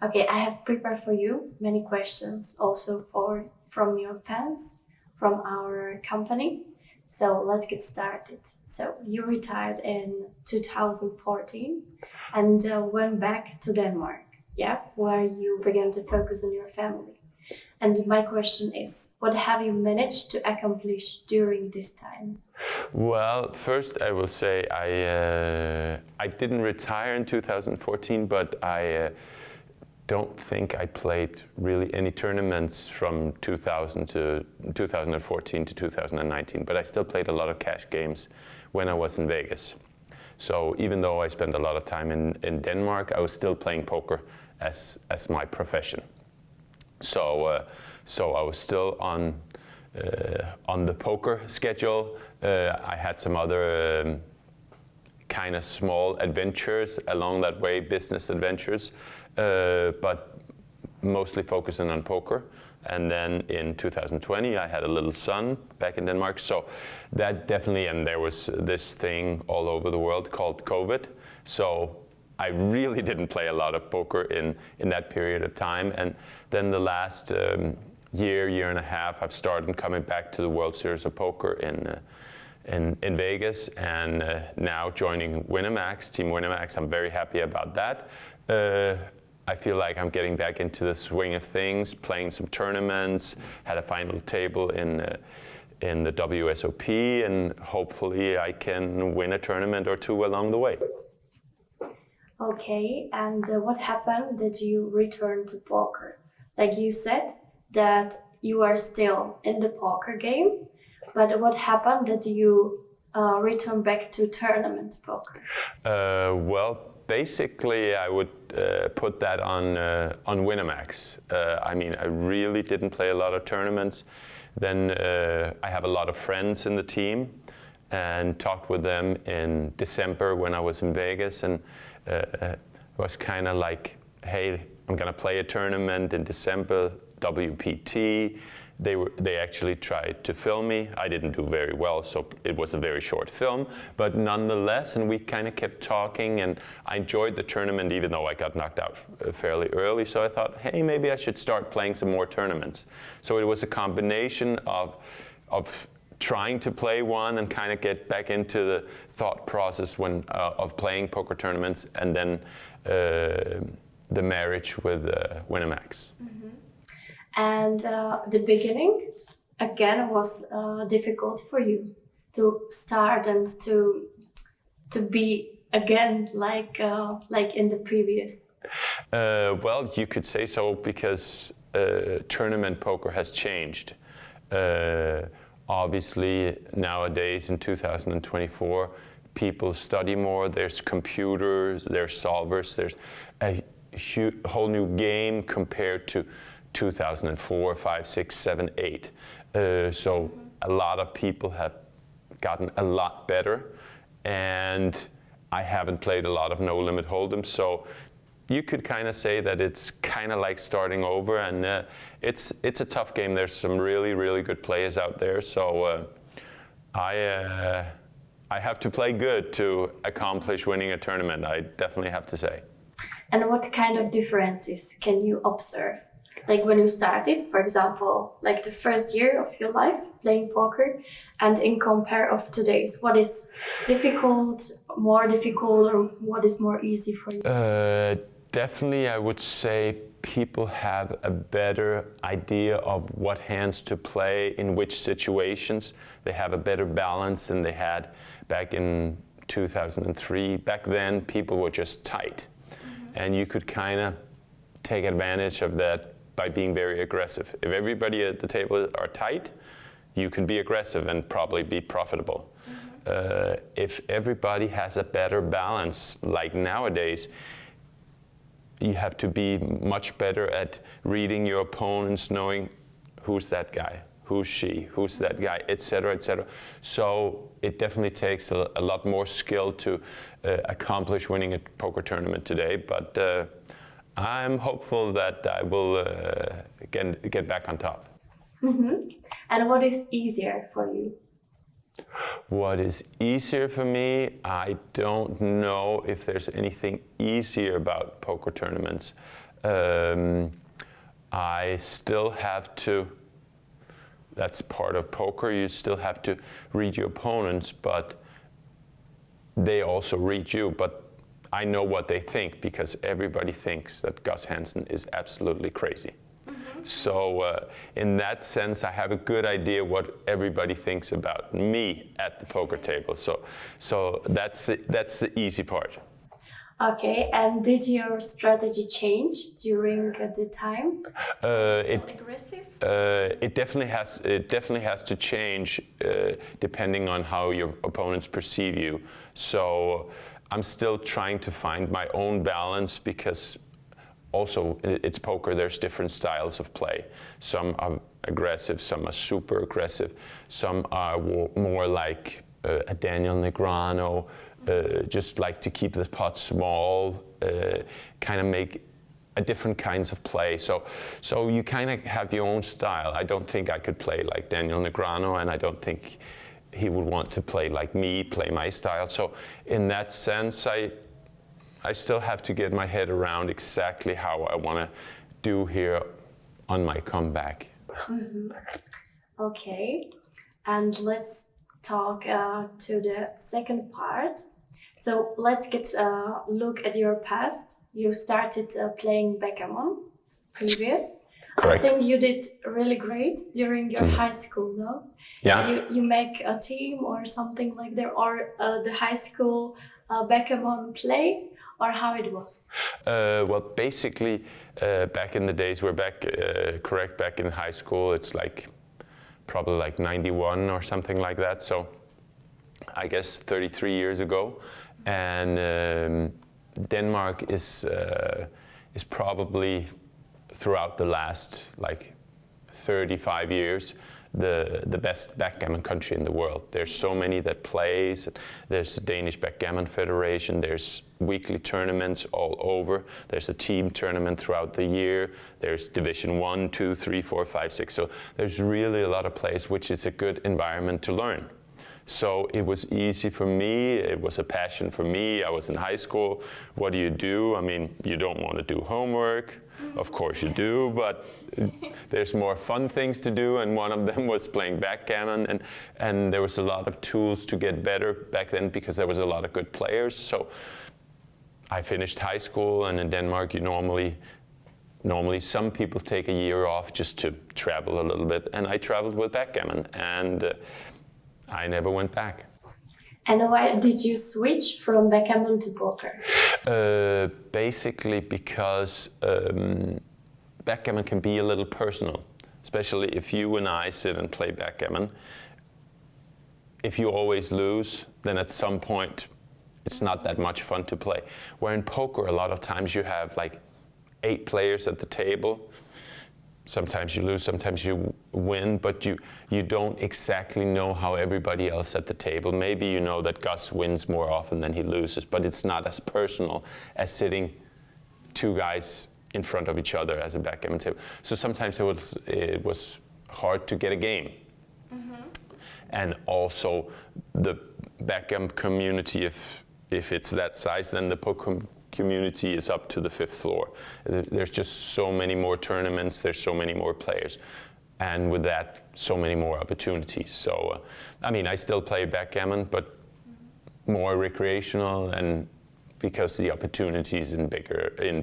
Okay, I have prepared for you many questions also from your fans, from our company. So let's get started. So you retired in 2014 and went back to Denmark, yeah, where you began to focus on your family. And my question is, what have you managed to accomplish during this time? Well, first I will say I didn't retire in 2014, but I don't think I played really any tournaments from 2014 to 2019, but I still played a lot of cash games when I was in Vegas. So even though I spent a lot of time in Denmark, I was still playing poker as my profession. So I was still on the poker schedule. I had some other kind of small adventures along that way, business adventures, but mostly focusing on poker. And then in 2020, I had a little son back in Denmark. So that definitely, and there was this thing all over the world called COVID. So I really didn't play a lot of poker in that period of time. And then the last year and a half, I've started coming back to the World Series of Poker in Vegas, and now joining Winamax, Team Winamax. I'm very happy about that. I feel like I'm getting back into the swing of things, playing some tournaments, had a final table in the WSOP, and hopefully I can win a tournament or two along the way. Okay, and what happened that you returned to poker? Like you said that you are still in the poker game, but what happened that you returned back to tournament poker? Well, basically I would put that on Winamax. I mean, I really didn't play a lot of tournaments. Then I have a lot of friends in the team, and talked with them in December when I was in Vegas, and was kind of like, hey, I'm gonna play a tournament in December, WPT. They actually tried to film me. I didn't do very well, so it was a very short film, but nonetheless, and we kind of kept talking, and I enjoyed the tournament even though I got knocked out fairly early, so I thought, hey, maybe I should start playing some more tournaments. So it was a combination of trying to play one and kind of get back into the thought process of playing poker tournaments, and then the marriage with Winamax. Mm-hmm. And the beginning, again, was difficult for you to start and to be again like in the previous. Well, you could say so, because tournament poker has changed. Obviously, nowadays in 2024, people study more. There's computers, there's solvers, there's a whole new game compared to 2004, 5, 6, 7, 8. So a lot of people have gotten a lot better, and I haven't played a lot of No Limit Hold'em, so you could kind of say that it's kind of like starting over, and it's a tough game. There's some really, really good players out there, so I have to play good to accomplish winning a tournament, I definitely have to say. And what kind of differences can you observe? Like when you started, for example, like the first year of your life playing poker, and in compare of today's, what is difficult, more difficult, or what is more easy for you? Definitely, I would say people have a better idea of what hands to play in which situations. They have a better balance than they had back in 2003. Back then, people were just tight, and you could kind of take advantage of that by being very aggressive. If everybody at the table are tight, you can be aggressive and probably be profitable. If everybody has a better balance, like nowadays, you have to be much better at reading your opponents, knowing who's that guy, who's she, who's that guy, etc., etc. So it definitely takes a lot more skill to accomplish winning a poker tournament today, but I'm hopeful that I will get back on top. Mm-hmm. And what is easier for you? What is easier for me? I don't know if there's anything easier about poker tournaments. I still have to, that's part of poker, you still have to read your opponents, but they also read you. But I know what they think because everybody thinks that Gus Hansen is absolutely crazy. So in that sense, I have a good idea what everybody thinks about me at the poker table. So that's the easy part. Okay, and did your strategy change during the time? Aggressive? It definitely has to change depending on how your opponents perceive you. So I'm still trying to find my own balance because also it's poker, there's different styles of play. Some are aggressive, some are super aggressive, some are more like a Daniel Negreanu, just like to keep the pot small, kind of make a different kinds of play. So you kind of have your own style. I don't think I could play like Daniel Negreanu, and I don't think he would want to play like me, play my style. So in that sense, I still have to get my head around exactly how I want to do here on my comeback. Okay, and let's talk to the second part. So let's get a look at your past. You started playing backgammon previous. Correct. I think you did really great during your high school, though. Yeah. You make a team or something like that, or the high school backgammon play, or how it was? Well, basically, back in the days, we're back in high school. It's like probably like 91 or something like that. So I guess 33 years ago. And Denmark is probably throughout the last like 35 years the best backgammon country in the world. There's so many that plays. There's the Danish Backgammon Federation. There's weekly tournaments all over. There's a team tournament throughout the year. There's Division 1, 2, 3, 4, 5, 6. So there's really a lot of plays, which is a good environment to learn. So it was easy for me. It was a passion for me. I was in high school. What do? I mean, you don't want to do homework. Of course you do, but there's more fun things to do, and one of them was playing backgammon, and there was a lot of tools to get better back then because there was a lot of good players. So I finished high school, and in Denmark you normally some people take a year off just to travel a little bit, and I traveled with backgammon, and I never went back. And why did you switch from backgammon to poker? Basically because backgammon can be a little personal, especially if you and I sit and play backgammon. If you always lose, then at some point it's not that much fun to play. Where in poker, a lot of times you have like 8 players at the table. Sometimes you lose, sometimes you win, but you don't exactly know how everybody else at the table. Maybe you know that Gus wins more often than he loses, but it's not as personal as sitting 2 guys in front of each other as a backgammon table. So sometimes it was hard to get a game. And also the backgammon community, if it's that size, then the poker community is up to the 5th floor. There's just so many more tournaments, there's so many more players, and with that, so many more opportunities. So, I mean, I still play backgammon, but more recreational, and because the opportunities in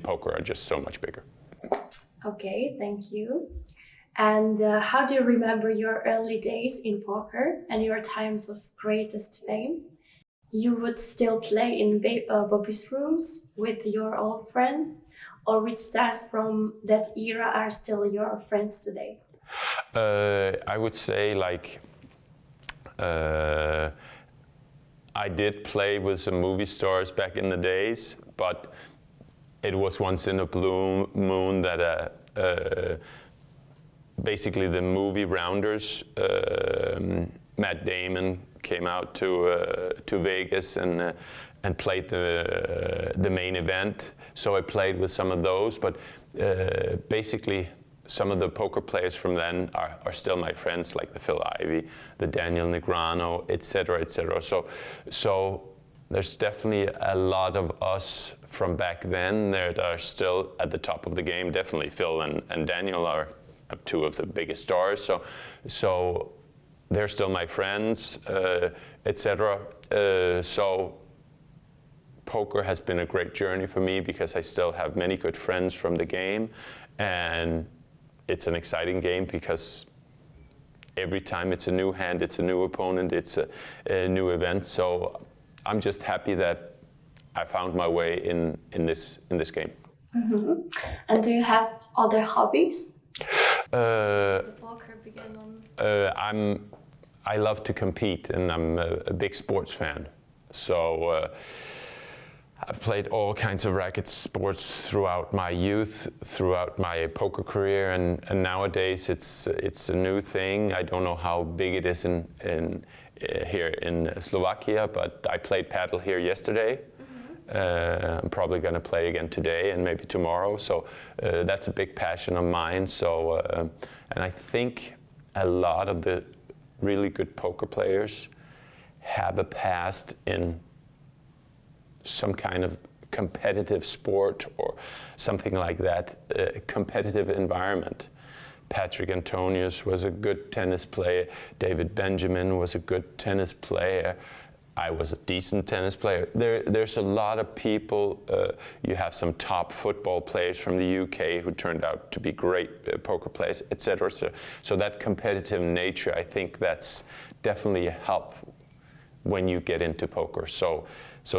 poker are just so much bigger. Okay, thank you. And how do you remember your early days in poker and your times of greatest fame? You would still play in Bobby's rooms with your old friends, or which stars from that era are still your friends today? I would say like I did play with some movie stars back in the days, but it was once in a blue moon that basically the movie Rounders, Matt Damon came out to Vegas and played the main event. So I played with some of those, but basically some of the poker players from then are still my friends, like the Phil Ivey, the Daniel Negreanu, etc., etc. So there's definitely a lot of us from back then that are still at the top of the game. Definitely Phil and Daniel are two of the biggest stars. So they're still my friends, etc. So poker has been a great journey for me because I still have many good friends from the game, and it's an exciting game because every time it's a new hand, it's a new opponent, it's a new event. So I'm just happy that I found my way in this game. Mm-hmm. And do you have other hobbies? Uh, The poker began on. I love to compete, and I'm a big sports fan. So I've played all kinds of racket sports throughout my youth, throughout my poker career, and nowadays it's a new thing. I don't know how big it is in here in Slovakia, but I played paddle here yesterday. I'm probably going to play again today and maybe tomorrow. So that's a big passion of mine. So and I think a lot of the really good poker players have a past in some kind of competitive sport or something like that, competitive environment. Patrick Antonius was a good tennis player. David Benjamin was a good tennis player. I was a decent tennis player. There's a lot of people. You have some top football players from the UK who turned out to be great poker players, etc. So that competitive nature, I think that's definitely a help when you get into poker. So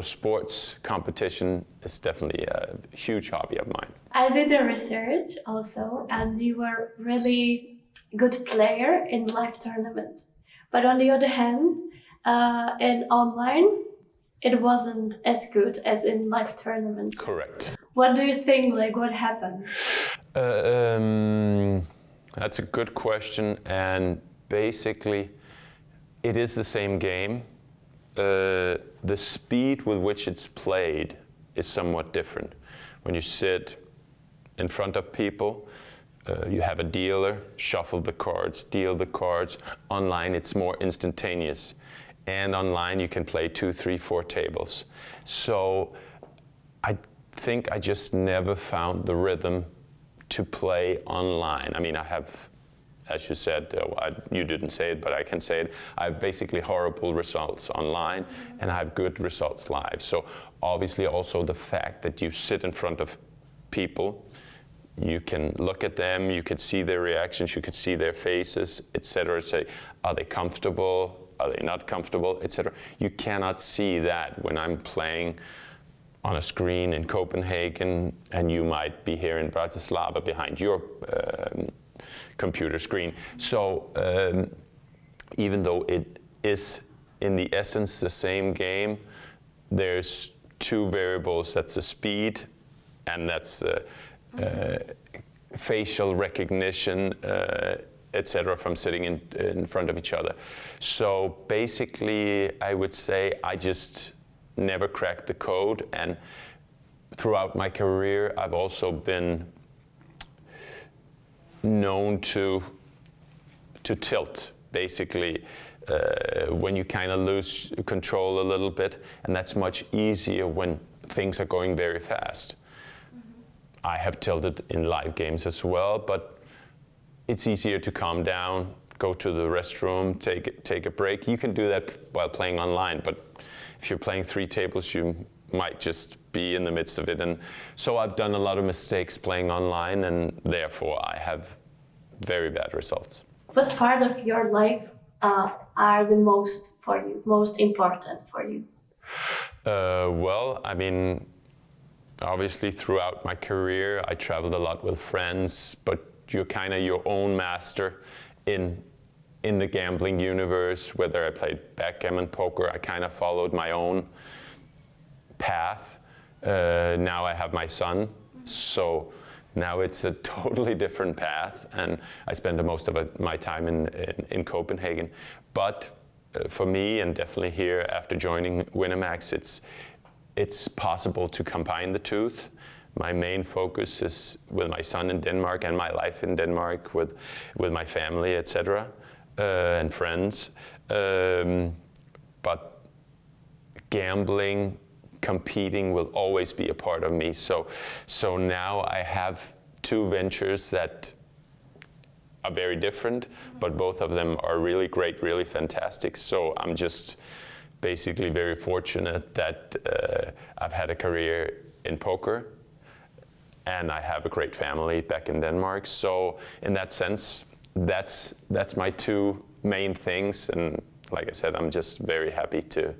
sports competition is definitely a huge hobby of mine. I did the research also, and you were really good player in live tournaments. But on the other hand, in online, it wasn't as good as in live tournaments. Correct. What do you think? Like, what happened? That's a good question, and basically, it is the same game. The speed with which it's played is somewhat different. When you sit in front of people, you have a dealer, shuffle the cards, deal the cards. Online, it's more instantaneous. And online, you can play 2, 3, 4 tables. So I think I just never found the rhythm to play online. I mean, I have, as you said, you didn't say it, but I can say it. I have basically horrible results online, and I have good results live. So obviously also the fact that you sit in front of people, you can look at them, you could see their reactions, you could see their faces, etc. Say, are they comfortable? Are they not comfortable, etc. You cannot see that when I'm playing on a screen in Copenhagen, and you might be here in Bratislava behind your computer screen. So even though it is in the essence the same game, there's two variables. That's the speed, and that's facial recognition, etc. from sitting in front of each other. So basically, I would say I just never cracked the code, and throughout my career, I've also been known to tilt, basically, when you kind of lose control a little bit, and that's much easier when things are going very fast. I have tilted in live games as well, but it's easier to calm down, go to the restroom, take a break. You can do that while playing online, but if you're playing 3 tables, you might just be in the midst of it. And so I've done a lot of mistakes playing online, and therefore I have very bad results. What part of your life are the most important for you? Well, I mean, obviously throughout my career, I traveled a lot with friends, but you're kind of your own master in the gambling universe. Whether I played backgammon, poker, I kind of followed my own path. Now I have my son, so now it's a totally different path, and I spend most of my time in Copenhagen. But for me, and definitely here after joining Winamax, it's possible to combine the two. My main focus is with my son in Denmark and my life in Denmark with my family, etc., and friends. But gambling, competing will always be a part of me. So now I have two ventures that are very different, but both of them are really great, really fantastic. So I'm just basically very fortunate that I've had a career in poker, and I have a great family back in Denmark. So in that sense, that's my two main things. And like I said, I'm just very happy to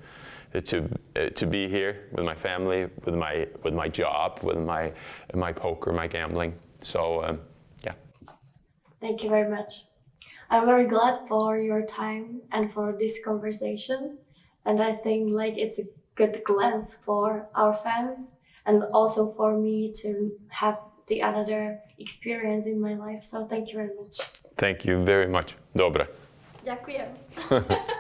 be here with my family, with my job, with my poker, my gambling. So yeah. Thank you very much. I'm very glad for your time and for this conversation. And I think like it's a good glance for our fans and also for me to have the another experience in my life. So thank you very much. Thank you very much. Dobra. Ďakujem.